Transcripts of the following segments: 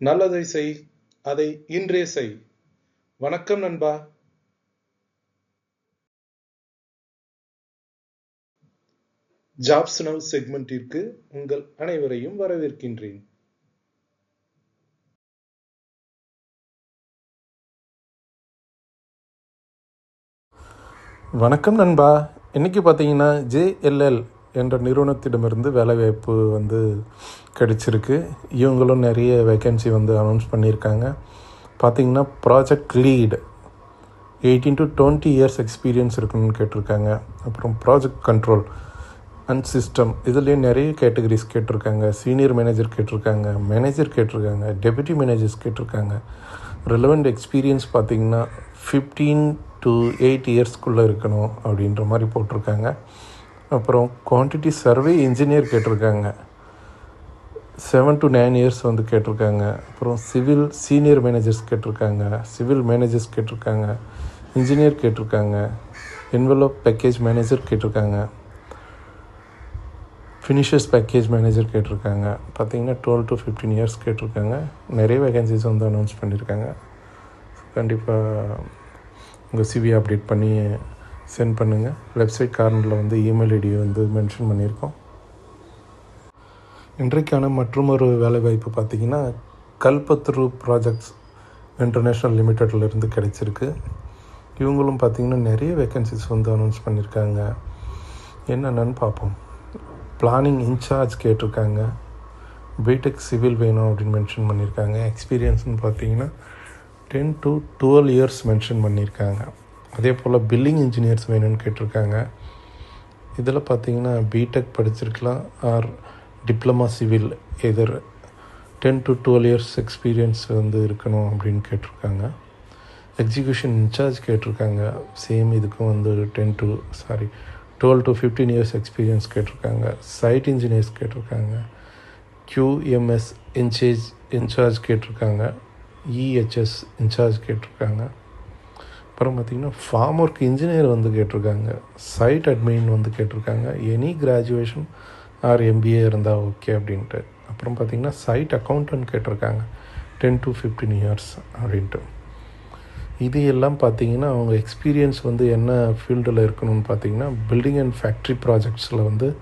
நல்லதை செய், அதை இன்றே செய். வணக்கம் நண்பா. ஜாப்ஸ் நவ் செக்மெண்டிற்கு உங்கள் அனைவரையும் வரவேற்கின்றேன். வணக்கம் நண்பா. இன்றைக்கி பார்த்தீங்கன்னா JLL என்ற நிறுவனத்திடமிருந்து வேலைவாய்ப்பு கிடைச்சிருக்கு. இவங்களும் நிறைய வேக்கன்சி அனௌன்ஸ் பண்ணியிருக்காங்க. பார்த்திங்கன்னா project lead 18 to 20 years experience இருக்குன்னு கேட்டிருக்காங்க. அப்புறம் ப்ராஜெக்ட் கண்ட்ரோல் அண்ட் சிஸ்டம், இதுலேயும் நிறைய கேட்டகரிஸ் கேட்டிருக்காங்க. சீனியர் மேனேஜர் கேட்டிருக்காங்க, மேனேஜர் கேட்டிருக்காங்க, டெப்யூட்டி மேனேஜர்ஸ் கேட்டிருக்காங்க. ரிலவெண்ட் எக்ஸ்பீரியன்ஸ் பார்த்திங்கன்னா 15 to 8 இயர்ஸ்க்குள்ளே இருக்கணும் அப்படின்ற மாதிரி போட்டிருக்காங்க. அப்புறம் குவான்டிட்டி சர்வே இன்ஜினியர் கேட்டிருக்காங்க, 7 to 9 இயர்ஸ் கேட்டிருக்காங்க. அப்புறம் சிவில் சீனியர் மேனேஜர்ஸ் கேட்டிருக்காங்க, சிவில் மேனேஜர்ஸ் கேட்டிருக்காங்க, இன்ஜினியர் கேட்டிருக்காங்க, என்வலப் பேக்கேஜ் மேனேஜர் கேட்டிருக்காங்க, ஃபினிஷர்ஸ் பேக்கேஜ் மேனேஜர் கேட்டிருக்காங்க. பார்த்திங்கன்னா 12 to 15 இயர்ஸ் கேட்டிருக்காங்க. நிறைய வேகன்சிஸ் அனௌன்ஸ் பண்ணியிருக்காங்க. கண்டிப்பாக உங்கள் சிவி அப்டேட் பண்ணி சென்ட் பண்ணுங்கள். வெப்சைட் கார்னரில் இமெயில் ஐடி மென்ஷன் பண்ணியிருக்கோம். இன்றைக்கான மற்றொரு வேலைவாய்ப்பு பார்த்திங்கன்னா கல்பத்ரு ப்ராஜெக்ட்ஸ் இன்டர்நேஷ்னல் லிமிட்டட்லேருந்து கிடைச்சிருக்கு. இவங்களும் பார்த்திங்கன்னா நிறைய வேக்கன்சிஸ் அனௌன்ஸ் பண்ணியிருக்காங்க. என்னென்னு பார்ப்போம். பிளானிங் இன்சார்ஜ் கேட்டிருக்காங்க, பிடெக் சிவில் வேணும் அப்படின்னு மென்ஷன் பண்ணியிருக்காங்க. எக்ஸ்பீரியன்ஸ்னு பார்த்திங்கன்னா 10 to 12 இயர்ஸ் மென்ஷன் பண்ணியிருக்காங்க. அதே போல் பில்லிங் இன்ஜினியர்ஸ் வேணும்னு கேட்டிருக்காங்க. இதில் பார்த்திங்கன்னா பிடெக் படிச்சிருக்கலாம் or diploma civil either 10 to 12 years experience இருக்கணும் அப்படின்னு கேட்டிருக்காங்க. எக்ஸிக்யூஷன் இன்சார்ஜ் கேட்டிருக்காங்க. சேம் இதுக்கும் 12 to 15 இயர்ஸ் எக்ஸ்பீரியன்ஸ் கேட்டிருக்காங்க. சைட் இன்ஜினியர்ஸ் கேட்டிருக்காங்க, QMS இன்சார்ஜ் கேட்டிருக்காங்க, EHS இன்சார்ஜ் கேட்டிருக்காங்க. அப்புறம் பார்த்திங்கன்னா ஃபார்ம் ஒர்க் இன்ஜினியர் கேட்டிருக்காங்க, சைட் அட்மின் கேட்டிருக்காங்க. எனி கிராஜுவேஷன் ஆர் MBA இருந்தால் ஓகே அப்படின்ட்டு. அப்புறம் பார்த்திங்கன்னா சைட் அக்கௌண்டன்ட் கேட்டிருக்காங்க, 10 to 15 இயர்ஸ் அப்படின்ட்டு. இது எல்லாம் பார்த்திங்கன்னா அவங்க எக்ஸ்பீரியன்ஸ் என்ன ஃபீல்டில் இருக்கணும்னு பார்த்திங்கன்னா பில்டிங் அண்ட் ஃபேக்ட்ரி ப்ராஜெக்ட்ஸில்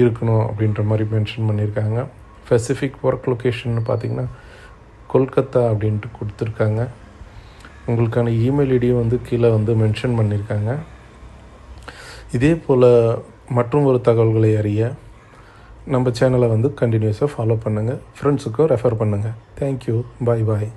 இருக்கணும் அப்படின்ற மாதிரி மென்ஷன் பண்ணியிருக்காங்க. ஸ்பெசிஃபிக் ஒர்க் லொக்கேஷன் பார்த்திங்கன்னா கொல்கத்தா அப்படின்ட்டு கொடுத்துருக்காங்க. உங்களுக்கான இமெயில் ஐடியும் கீழே மென்ஷன் பண்ணியிருக்காங்க. இதே போல் மற்றும் ஒரு தகவல்களை அறிய நம்ம சேனலை கண்டினியூஸாக ஃபாலோ பண்ணுங்கள், ஃப்ரெண்ட்ஸுக்கும் ரெஃபர் பண்ணுங்கள். தேங்க்யூ, பாய்.